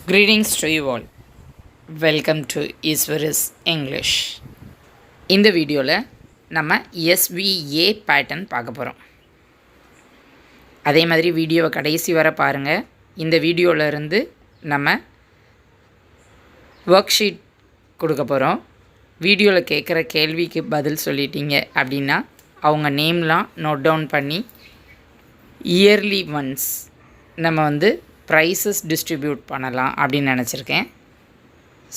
Greetings to you all. Welcome to Iswaris English. இந்த வீடியோவில் நம்ம SVA பேட்டர்ன் பார்க்க போகிறோம். அதே மாதிரி வீடியோவை கடைசி வர பாருங்கள். இந்த வீடியோவில் இருந்து நம்ம ஒர்க் ஷீட் கொடுக்க போகிறோம். வீடியோவில் கேட்குற கேள்விக்கு பதில் சொல்லிட்டீங்க அப்படின்னா அவங்க நேம்லாம் நோட் டவுன் பண்ணி இயர்லி ஒன்ஸ் நம்ம ப்ரைஸஸ் டிஸ்ட்ரிபியூட் பண்ணலாம் அப்படின்னு நினச்சிருக்கேன்.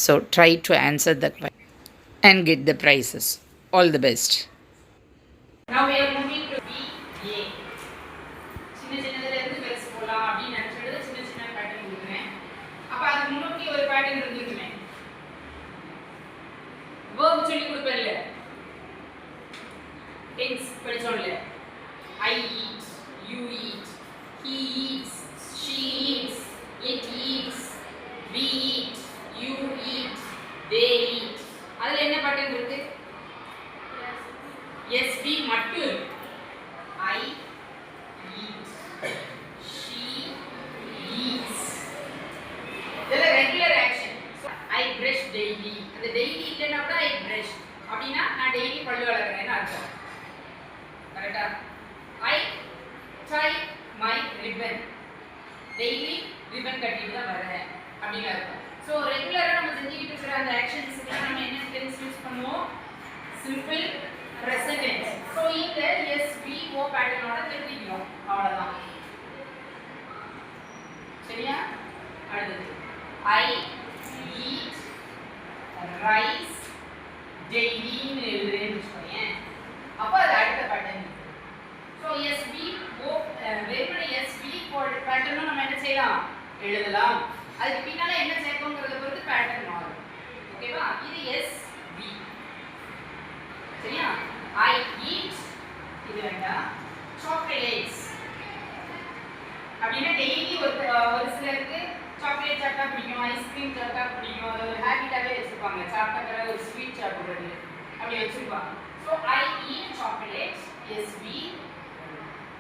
So try to answer the and get the prizes. All the best. Now we are moving to BA. சின்னதுல இருந்து பெருசு போலாம் அப்படி நினைச்சிட்டு சின்ன பேட்டர்ன் கொடுக்கிறேன். அப்ப அது முன்னாடி ஒரு பேட்டர்ன் இருந்துக்குமே. verb சொல்லி கொடுப்பேன்ல. things படிச்சோம்ல. I eat, you eat, he eats, she eats, it eats, we eat, you eat, they eat. அதுல என்ன பேட்டர்ன் இருக்கு? SB மட்டும். I eat, she eats. இதெல்லாம் regular action. I brush daily. அந்த டெய்லி இல்லைன்னா கூட I brush அப்படின்னா நான் டெய்லி பல்லு விளக்குறேன்னு அர்த்தம். கரெக்டா? I tie my ribbon. Daily ribbon கட்டிட்டு தான் வரேன் அப்படின்னு அர்த்தம். ஸோ ரெகுலராக நம்ம செஞ்சுக்கிட்டு இருக்கிற அந்த ஆக்ஷன்ஸுக்கு நம்ம என்ன டென்ஸ் யூஸ் பண்ணுவோம்? Simple present tense. ஸோ இந்த SVO பேட்டர்னோட தெரிஞ்சுக்கிறோம். அவ்வளோதான். சரியா? அடுத்தது I eat rice daily-ன்னு எழுதுறேன்னு வச்சுக்கோங்க. அப்போ அது அடுத்த பேட்டர்ன். ஸோ SVO வெறுமனே SVO பேட்டர்னும் நம்ம என்ன செய்யலாம்? எழுதலாம். அதுக்கு பின்னால என்ன சேர்க்கணுங்கிறத பொறுத்து பேட்டர்ன் மாறும். ஓகேவா? இது SV. சரியா? I eat இது வேண்டாம். chocolates அப்படின்னா டெய்லி ஒரு சிலருக்கு சாக்லேட் சாப்பிட்டா பிடிக்கும், ஐஸ்கிரீம் சாப்பிட்டா பிடிக்கும். அது ஒரு ஹேபிட்டாவே வச்சிருப்பாங்க. சாப்பிட்டா ஒரு ஸ்வீட் சாப்பிடுறது அப்படி வச்சிருப்பாங்க. So I eat chocolates SV.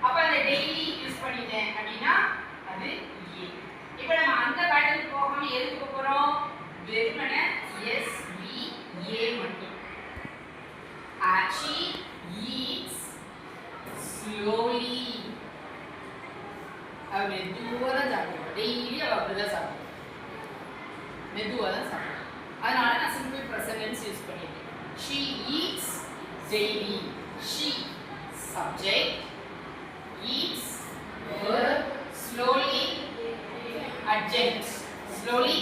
அப்ப அந்த டெய்லி யூஸ் பண்ணிட்டேன் அப்படின்னா அது A. இப்போ நம்ம அந்த பேட்டர்ன் போகாம எதுக்கு போறோம்? வெறுமனே SVA மட்டும். She eats slowly. அவ மெதுவா தான் சாப்பிடுவா. டெய்லி அவ அப்படிதான் சாப்பிடுவா. மெதுவா தான் சாப்பிடுவா. அதனால நான் சிம்பிள் ப்ரெசன்ட் டென்ஸ் யூஸ் பண்ணிட்டேன். She eats daily. She subject, eats verb, slowly adjunct. Slowly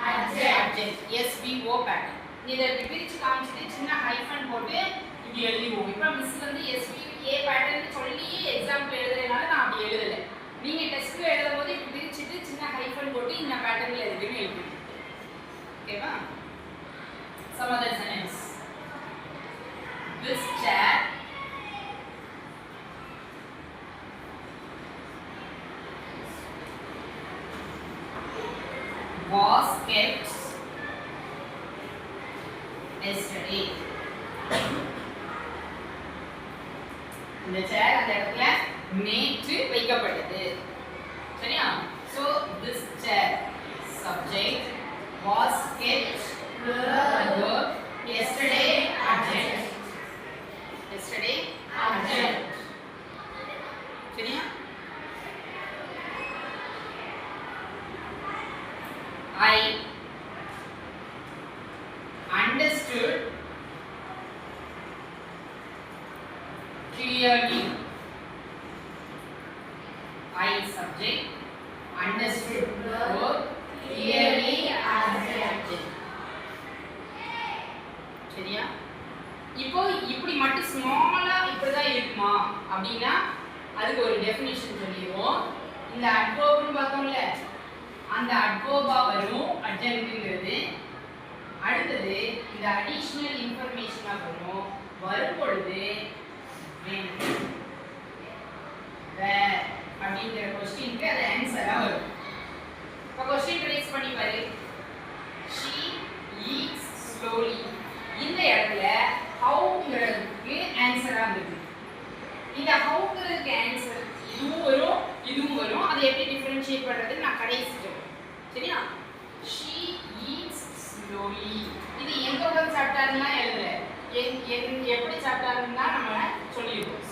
adjunct. SVO pattern. இதை பிரிச்சு காமிச்சிட்டு சின்ன ஹைஃபன் போட்டு இப்படி எழுதிவோம். இப்போ மிஸ் SVA பேட்டர்ன் சொல்லி எக்ஸாம்பிள் எழுதுறதுனால நான் அப்படி எழுதல. நீங்க டெஸ்ட்ல எழுதும் போது இப்படி பிரிச்சுட்டு சின்ன ஹைஃபன் போட்டு இந்த பேட்டர்ன்ல எழுதுன்னு எழுதுவீங்க. ஓகேவா? Some other sentence. This chair was kept yesterday. இந்த சேர் அந்த இடத்துல நேற்று வைக்கப்பட்டது. சரியா? So this chair subject was kept verb yesterday adjunct. Yesterday adjunct. சரியா? I understood clearly. I subject, understood verb, clearly adjective. சரியா? இப்போ இப்படி மட்டும் ஸ்மாலா இப்படிதான் இருக்குமா அப்படின்னா அதுக்கு ஒரு டெஃபினிஷன் சொல்லிடுவோம். இந்த அட்வர்ப்னு பார்த்தோம்ல, அந்த அட்வர்பா வரும் அட்ஜெக்டிவ்ங்கிறது. அடுத்தது இந்த அடிஷனல் இன்ஃபர்மேஷனா வரும். வரும் பொழுது வேர் அப்படிங்கிற கொஸ்டினுக்கு அது ஆன்சரா வரும். இப்போ கொஸ்டின் ரைஸ் பண்ணி பாரு. She eats slowly. இந்த இடத்துல ஹவுங்கிறதுக்கு ஆன்சரா இருக்கு. இந்த ஹவுங்கிறதுக்கு ஆன்சர் இதுவும் வரும் இதுவும் வரும். அதை எப்படி டிஃபரன்ஷியேட் பண்றது நான் கடைசி சொல்றேன். சரியா?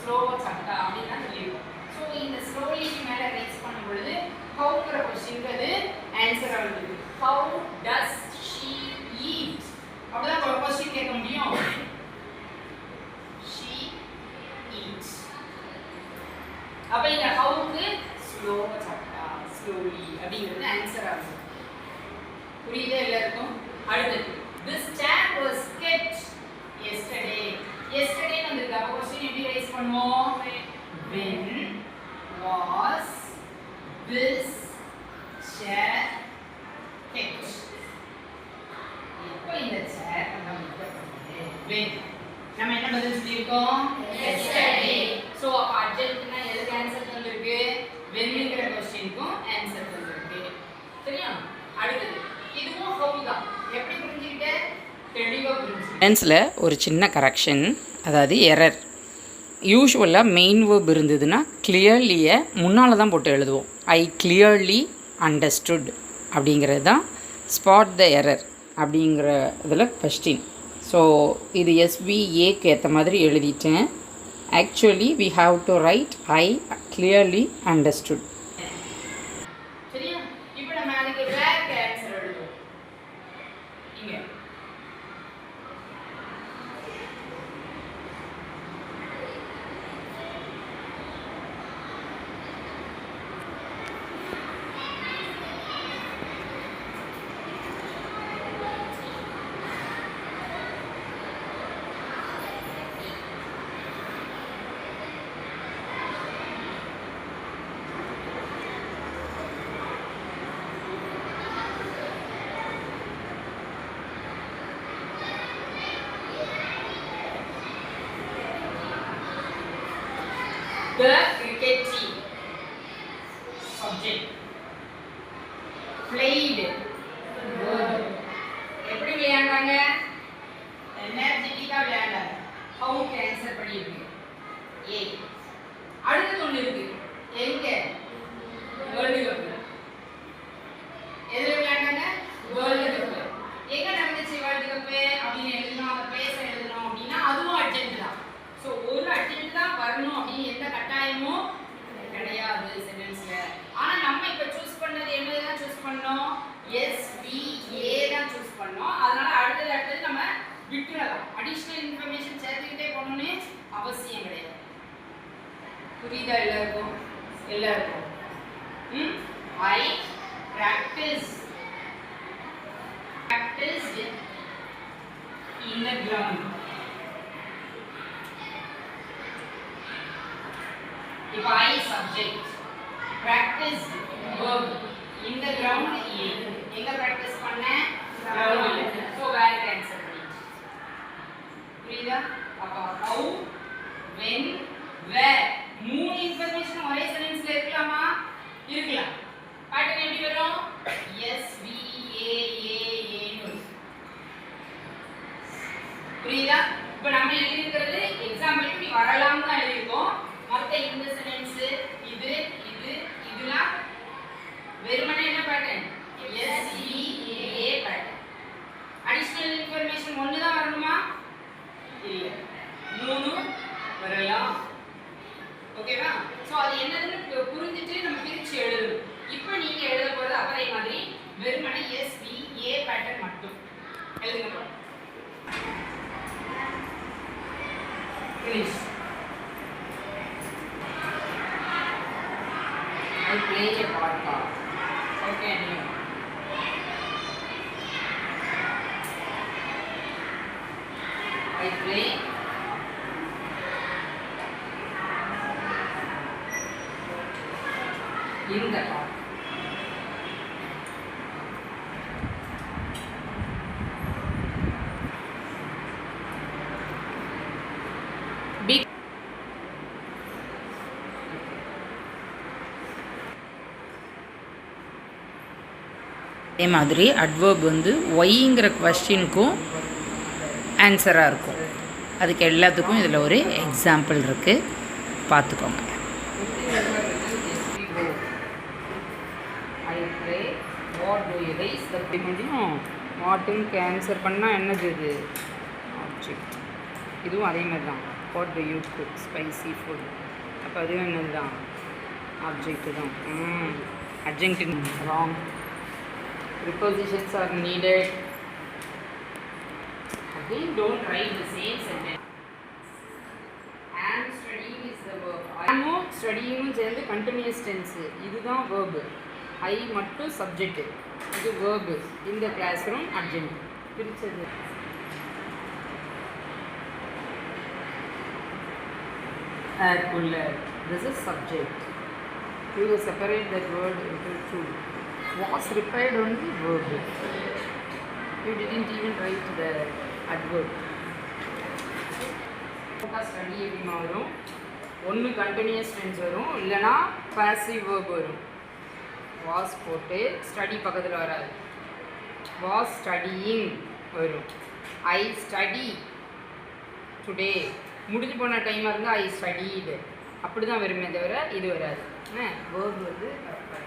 ஸ்லோவா சட்டா அப்படின்னு தான் சொல்லியிருக்கோம். ஸோ இந்த ஸ்லோலிக்கு மேலே ரேஸ் பண்ணும் பொழுது ஹவுங்கிற கொஸ்டின்றது ஆன்சர் ஆகுது. ஹவு டஸ் ஷீ ஈட் அப்படிதான் கொஸ்டின் கேட்க முடியும். She eats. அப்போ இந்த ஹவுக்கு ஸ்லோவா சட்டா ஸ்லோலி அப்படிங்கிறது ஆன்சர் ஆகுது. புரியுதா எல்லாருக்கும்? அடுத்தது this chair was kept yesterday. yesterday வந்திருக்கு. அப்ப क्वेश्चन எப்படி ரைஸ் பண்ணுவோம்? when was this chair kept? எப்போ இந்த chair நம்ம வைக்கப்பட்டது? when நம்ம என்ன பதில் சொல்லிருக்கோம்? yesterday. சோ அப்ப அர்ஜென்ட்னா எதுக்கு ஆன்சர் தந்திருக்கு? whenங்கற क्वेश्चनக்கும் ஆன்சர் தந்திருக்கு. சரியா? அடுத்து இதுவும் ஹவு தான். எப்படி புரிஞ்சுக்கிட்ட? தெளிவா புரிஞ்சுக்கிட்ட. சென்டென்ஸில் ஒரு சின்ன கரெக்ஷன், அதாவது எரர். யூஸ்வலாக மெயின் வேர்ப் இருந்ததுன்னா கிளியர்லியை முன்னால் தான் போட்டு எழுதுவோம். ஐ கிளியர்லி அண்டர்ஸ்டுட் அப்படிங்கிறது தான் ஸ்பாட் த எரர் அப்படிங்கிற இதில் கொஸ்டின். ஸோ இது எஸ்பிஏக்கு ஏற்ற மாதிரி எழுதிட்டேன். Actually we have to write I clearly understood. சரியா? இப்போ நம்ம அதுக்கு வேர் ஆன்சர் எழுதுவோம். இங்க the cricket team subject played verb. எப்படி விளையாண்டாங்க? எனர்ஜெட்டிக்கா விளையாண்டாங்க. ஹவுக்கு ஆன்சர் பண்ணிருக்கு. ஏ. அடுத்து ஒன்று இருக்கு. எங்க? வேர்ல்ட் கப்ல. எதுல விளையாண்டாங்க? வேர்ல்ட் கப்ல. எங்க நடந்துச்சு வேர்ல்ட் கப் அப்படின்னு எழுதணும், அந்த பிளேஸ் எழுதணும் அப்படின்னா அதுவும் அர்ஜென்ட் தான். ஸோ ஒரு அர்ஜென்ட் தான் வரணும் அப்படின்னு எந்த கட்டாயமும் கிடையாது சென்டென்ஸ்ல. ஆனா நம்ம இப்ப சூஸ் பண்ணது என்னதான் சூஸ் பண்ணோம்? எஸ்பிஏ தான் சூஸ் பண்ணோம். அதனால அடுத்தது நம்ம விட்டுறலாம். அடிஷனல் இன்ஃபர்மேஷன் சேர்த்துக்கிட்டே போகணும்னு அவசியம் கிடையாது. புரியுதா எல்லாருக்கும்? எல்லாருக்கும் ஐ practiced in the ground. If I subject, practiced verb in the ground A. எங்க practice பண்ண? ground. So where cancel பண்ணிட்டு. புரியுதா? அப்ப how, when, where மூணு இன்ஃபர்மேஷன் ஒரே சென்டென்ஸ்ல இருக்கலாமா? இருக்கலாம். பாட்டு எப்படி வரும்? S V A A A. புரியுதா? இப்போ நம்ம எழுதி இருக்கிறது எக்ஸாம்பிளுக்கு இப்படி வரலாம் தான் எழுதிருக்கோம். மொத்த இந்த சென்டென்ஸ் இது இது இதெல்லாம் வெறுமனே என்ன பேட்டர்ன்? எஸ் இ ஏ பேட்டர்ன். அடிஷனல் இன்ஃபர்மேஷன் ஒன்று தான் வரணுமா? இல்ல, மூணு வரலாம். ஓகேவா? ஸோ அது என்னதுன்னு புரிஞ்சுட்டு நம்ம பிரிச்சு எழுதணும். இப்போ நீங்க எழுத போறது அப்பறே மாதிரி வெறுமனே எஸ் வி ஏ பேட்டர்ன் மட்டும் எழுதுங்க. Finish. I play a podcast. How can you? I play in the park. Big. அதே மாதிரி அட்வர்ப் வந்து ஒய்ங்கிற கொஸ்டினுக்கும் ஆன்சராக இருக்கும். அதுக்கு எல்லாத்துக்கும் இதில் ஒரு எக்ஸாம்பிள் இருக்குது, பார்த்துக்கோங்க. முடியும் வாட்டுன்னு ஆன்சர் பண்ணால் என்னது இது? ஆப்ஜெக்ட். இதுவும் அதே மாதிரி தான். What to you cook spicy food. அப்போ அதுவும் என்னது தான், ஆப்ஜெக்ட் தான். Adjective wrong. Prepositions R needed. Again, don't write the same sentence. Am studying is the verb. I am studying சேர்ந்து continuous tense. இதுதான் verb. I மட்டும் subject. இது verb. இந்த classroom adjective. பிரிச்சது. Air cooler. This is subject. We will separate that word into two. Was required only verb. You didn't even write the adverb. Study எப்படிமா வரும், ஒன்று continuous tense வரும், இல்லைனா passive verb வரும். Was போட்டு study பக்கத்தில் வராது, was studying வரும். ஐ ஸ்டடி டுடே, முடிஞ்சு போன டைமாக இருந்தால் ஐ ஸ்டடீடு, அப்படி தான் வருமே தவிர இது வராது. வேர்ப் வந்து கரெக்டாக.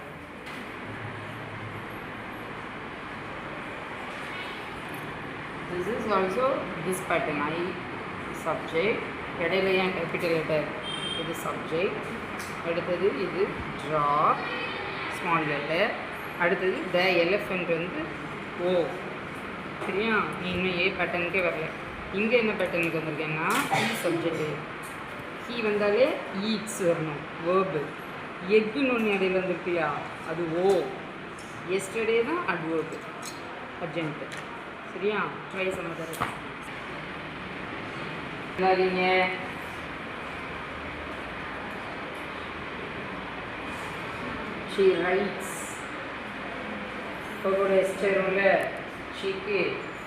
This is also this pattern. I subject, இடையில ஏன் கேபிட்டல் லெட்டர், இது சப்ஜெக்ட். அடுத்தது இது ட்ரா ஸ்மால் லெட்டர். அடுத்தது த எலிஃபண்ட் வந்து ஓ. சரியா, நீ இன்னும் ஏ பேட்டர்னுக்கே வரல. இங்கே என்ன பேட்டர்னுக்கு வந்திருக்கேன்னா ஹீ சப்ஜெக்டு, ஹீ வந்தாலே ஈட்ஸ் வரணும் வேர்பு. எக்குன்னு ஒன்று இடையில வந்துருக்கியா, அது ஓ. எஸ்டர்டே தான் அட்வர்பு அர்ஜென்ட்டு. சரியா, ட்ரை சம்மதர் எல்லாரீங்க. ஷீ ரைட்ஸ், வேர்போட எஸ்டேரும்ல, ஷீக்கு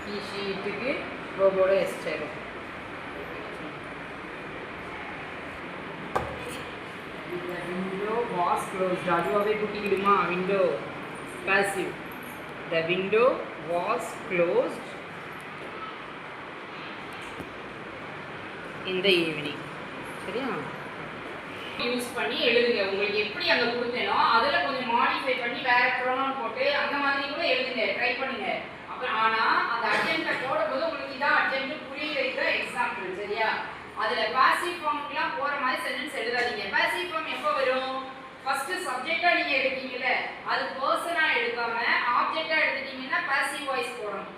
ஹீ ஷீட்டுக்கு வேர்போட எஸ்டேரும். விண்டோ வாஸ் க்ளோஸ்ட், அதுவாகவே குட்டிக்கிடுமா window, passive. The window was closed in the evening. சரியா, யூஸ் பண்ணி எழுதுங்க. உங்களுக்கு எப்படி அங்கே கொடுத்தேனோ அதில் கொஞ்சம் மாடிஃபை பண்ணி வேற ப்ரோனவுன் போட்டு அந்த மாதிரி கூட எழுதுங்க, ட்ரை பண்ணுங்க. அப்புறம் ஆனால் அந்த அர்ஜென்ட்டை போடும்போது உங்களுக்கு இதான் அர்ஜென்ட் புரிய வைக்கிற எக்ஸாம்பிள். சரியா, அதில் பாசிவ் ஃபார்முக்குலாம் போகிற மாதிரி சென்டென்ஸ் எழுதாதீங்க. பாசிவ் ஃபார்ம் எப்போ வரும், ஃபர்ஸ்ட் சப்ஜெக்டா நீங்க எடுத்தீங்கல, அது பர்சனா எடுக்காம ஆப்ஜெக்டா எடுத்துட்டீங்கன்னா பாசிவ் வாய்ஸ் போடணும்.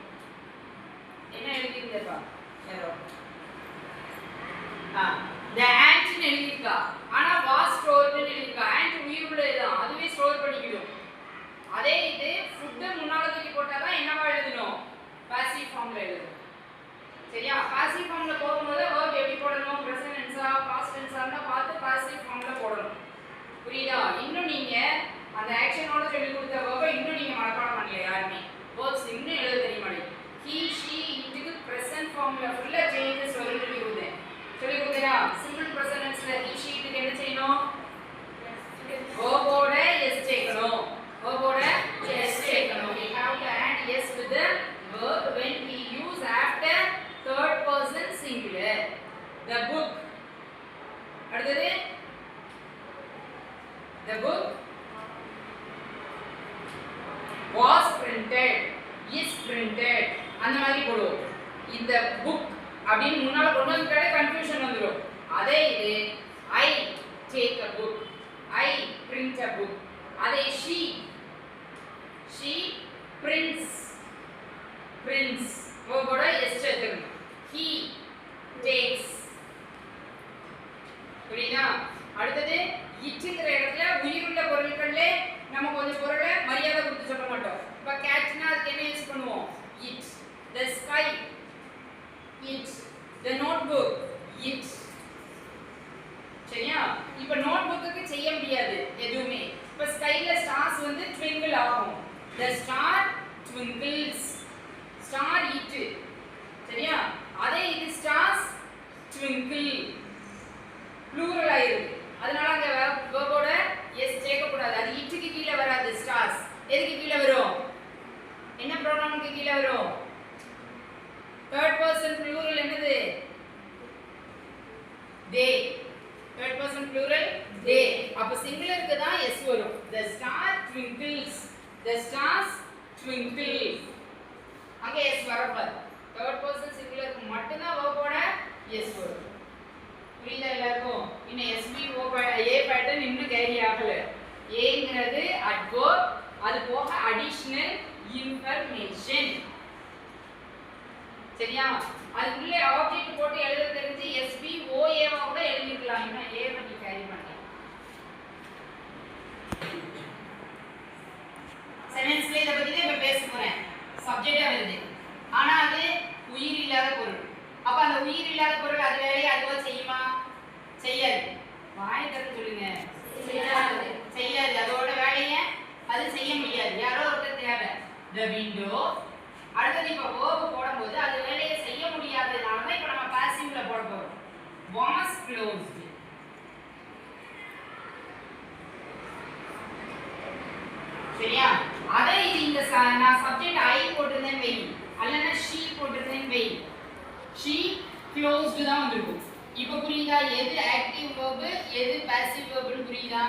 என்ன எழுதிருந்தப்பா யாரோ the ant ன்னு எழுதிருக்கா, ஆனா was stored ன்னு எழுதிருக்கா. ant உயிருள்ளதுதான், அதுவே ஸ்டோர் பண்ணிக்கிடும். அதே இது ஃபுட் முன்னால தூக்கி போட்டா தான் என்னவா எழுதணும், பாசிவ் ஃபார்ம்ல எழுதணும். சரியா, பாசிவ் ஃபார்ம்ல போடும்போது verb எப்படி போடணும், present tense-ஆ past tense-ஆ பார்த்து பாசிவ் ஃபார்ம்ல போடணும். புரியுதா? இன்னும் நீங்க அந்த ஆக்ஷனோட சொல்லி கொடுத்த வேர்பை இன்னும் நீங்க மனப்பாடம் பண்ணல யாருமே. வேர்ப்ஸ் இன்னும் எழுத தெரிய மாட்டேங்குது. ஹீ ஷீ இதுக்கு பிரசன்ட் ஃபார்ம்ல ஃபுல்லா சேஞ்சஸ் வரும்னு சொல்லி கொடுத்தேன். சிம்பிள் பிரசன்ட் டென்ஸ்ல ஹீ ஷீ இதுக்கு என்ன செய்யணும், வேர்போட எஸ் சேர்க்கணும், வேர்போட எஸ் சேர்க்கணும். we have to add yes with the verb when we use after third person singular. the book, அடுத்தது the book was printed, is printed, அந்த மாதிரி போடுவோம். இந்த book அப்படின்னு முன்னால கொண்டு வந்துட்டாலே கன்ஃபியூஷன் வந்துடும். அதே இது I take a book, I print a book. அதே she prints, வேர்போட எஸ் சேர்க்கணும். he takes. புரியுதா? அடுத்தது இட்ங்கிற இடத்துல உயிருள்ள பொருட்கள்ல நம்ம கொஞ்சம் பொருளை மரியாதை கொடுத்து சொல்ல மாட்டோம். இப்ப கேட்னா அதுக்கு என்ன யூஸ் பண்ணுவோம், it. the sky, it. the notebook, it. சரியா, இப்ப நோட்புக்கு செய்ய முடியாது எதுவுமே. இப்ப ஸ்கைல ஸ்டார்ஸ் வந்து twinkle ஆகும். the star twinkles, star it. சரியா, அதே இது stars twinkle ப்ளூரல் ஆயிருக்கு. அதனால அங்க வேர்போட எஸ் சேர்க்க கூடாது. அது இட்டுக்கு கீழ வராது. ஸ்டார்ஸ் எதுக்கு கீழ வரும், என்ன ப்ரோனவுனுக்கு கீழ வரும், தேர்ட் பர்சன் ப்ளூரல் என்னது, they. Third person plural they. அப்ப சிங்குலருக்கு தான் எஸ் வரும். the star twinkles, the stars twinkle. அங்க எஸ் வரப்படாது. தேர்ட் பர்சன் சிங்குலருக்கு மட்டும் தான் வேர்போட எஸ் வரும். புரியுதா எல்லாருக்கும்? இன்னும் SVO A பேட்டர்ன் இன்னும் கேரி ஆகல. ஏங்கிறது adverb, அது போக additional information. சரியா? அதுக்குள்ளே ஆப்ஜெக்ட் போட்டு எழுத தெரிஞ்சு SVOA வா கூட எழுதிக்கலாம். இன்னும் A பத்தி கேரி பண்ணல. சென்டென்ஸ்ல இத பத்தி தான் இப்ப பேச போறேன். சப்ஜெக்டா வருது. ஆனா அது உயிர் இல்லாத பொருள். அப்ப அந்த உயிர் இல்லாத பொருள் அது வேலையை அதுவா செய்யுமா? செய்யாது. வாய் திறந்து சொல்லுங்க. செய்யாது. செய்யாது. அதோட வேலையை அது செய்ய முடியாது. யாரோ ஒருத்தர் தேவை. The window. அடுத்தது இப்ப verb போடும்போது அது வேலையை செய்ய முடியாததுனால தான் இப்ப நம்ம பாசிவ்ல போட போறோம். Was closed. சரியா? அத இது இந்த நான் சப்ஜெக்ட் I போட்டுறேன் வை. அல்லனா she போட்டுறேன் வை. she closed தான் வந்திருக்கும். இப்போ புரியுதா எது ஆக்டிவ் verb எது பாசிவ் verbனு புரியுதா?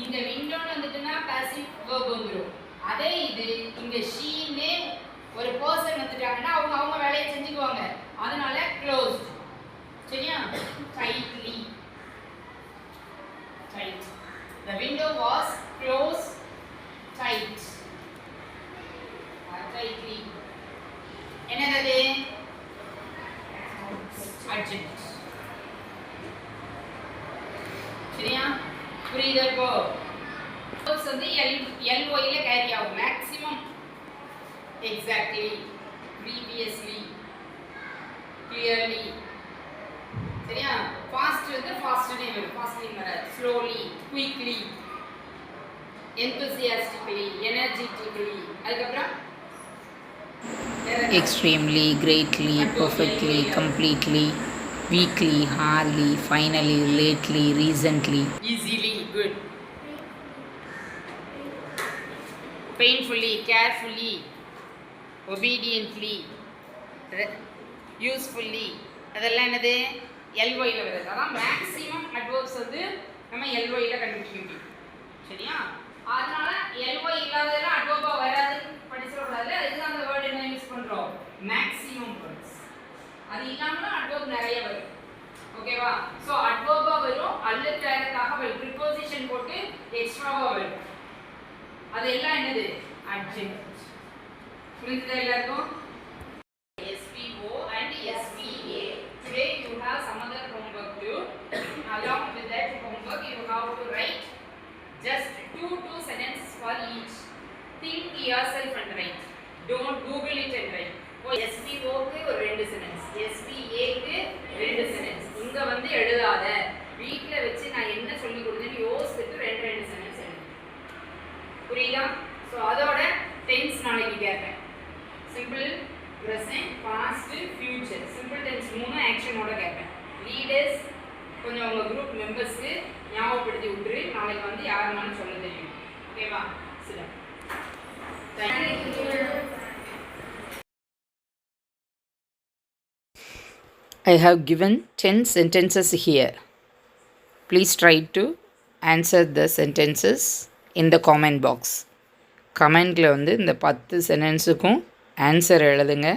இங்க விண்டோன்னு வந்துட்டுனா பாசிவ் verb வந்துரும். அதே இது இங்க she னே ஒரு பர்சன் வந்துட்டாங்கன்னா அவங்க வேலையை செஞ்சுக்குவாங்க. அதனால closed. சரியா? tightly. tight. The window was closed tight. tightly. என்னது? adjunct. சரியா? புரியுதா இப்போ? verbs வந்து ly ல கேரி ஆகும். maximum, exactly, previously, clearly. சரியா? fast வந்து fast னே வரும். fastly வராது. slowly, quickly, enthusiastically, energetically. அதுக்கப்புறம் extremely, greatly, perfectly, completely, weakly, hardly, finally, lately, recently. easily, good. painfully, carefully, obediently, usefully. அதெல்லாம் என்னது? ly ல வருது. அதான் மேக்ஸிமம் அட்வர்ப்ஸ் வந்து நம்ம ly ல கண்டுபிடிக்க முடியும். சரியா? அதனால ly இல்லாததெல்லாம் அட்வர்பா வராதுன்னு படிச்சிர கூடாது. அதுக்கு அந்த வேர்ட் என்ன யூஸ் பண்றோம்? Maximum words. அது இல்லாம அட்வர்ப் நிறைய வரும். ஓகேவா? சோ அட்வர்பா வரும் அல்லது டைரக்டாக வரும். ப்ரிபோசிஷன் போட்டு எக்ஸ்ட்ராவா வரும். அது எல்லாம் என்னது? adjunct. புரியுதா எல்லாருக்கும்? SVO and SVA. Today you have some other homework too. Along with that homework you have to write just two sentences for each. Think yourself and write. Don't Google it and write. SVO க்கு ஒரு ரெண்டு sentence, SVA க்கு ரெண்டு sentence. இங்க வந்து எழுதாத. வீட்ல வச்சு நான் என்ன சொல்லி கொடுத்தேன்னு யோசிச்சுட்டு ரெண்டு சென்டென்ஸ் எழுது. புரியுதா? சோ அதோட டென்ஸ் நாளைக்கு கேட்பேன். Simple, present, past, future. Simple tense மூணு ஆக்ஷனோட கேட்பேன். லீடர்ஸ் கொஞ்சம் உங்க குரூப் மெம்பர்ஸ்க்கு ஞாபகப்படுத்தி விட்டுரு. நாளைக்கு வந்து யாருன்னு சொல்ல தெரியும். ஓகேவா? சரி. Thank you. I have given 10 sentences here. Please try to answer the sentences in the comment box. கமெண்ட்டில் வந்து இந்த 10 சென்டென்ஸுக்கும் ஆன்சர் எழுதுங்க.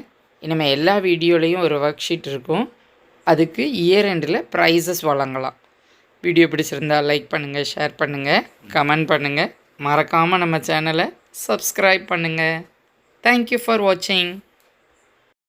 இனிமேல் எல்லா வீடியோலையும் ஒரு ஒர்க் ஷீட் இருக்கும். அதுக்கு இயர் எண்டில் ப்ரைஸஸ் வழங்கலாம். வீடியோ பிடிச்சிருந்தால் லைக் பண்ணுங்கள், ஷேர் பண்ணுங்கள், கமெண்ட் பண்ணுங்கள். மறக்காமல் நம்ம சேனலை சப்ஸ்கிரைப் பண்ணுங்கள். தேங்க்யூ ஃபார் வாட்சிங்.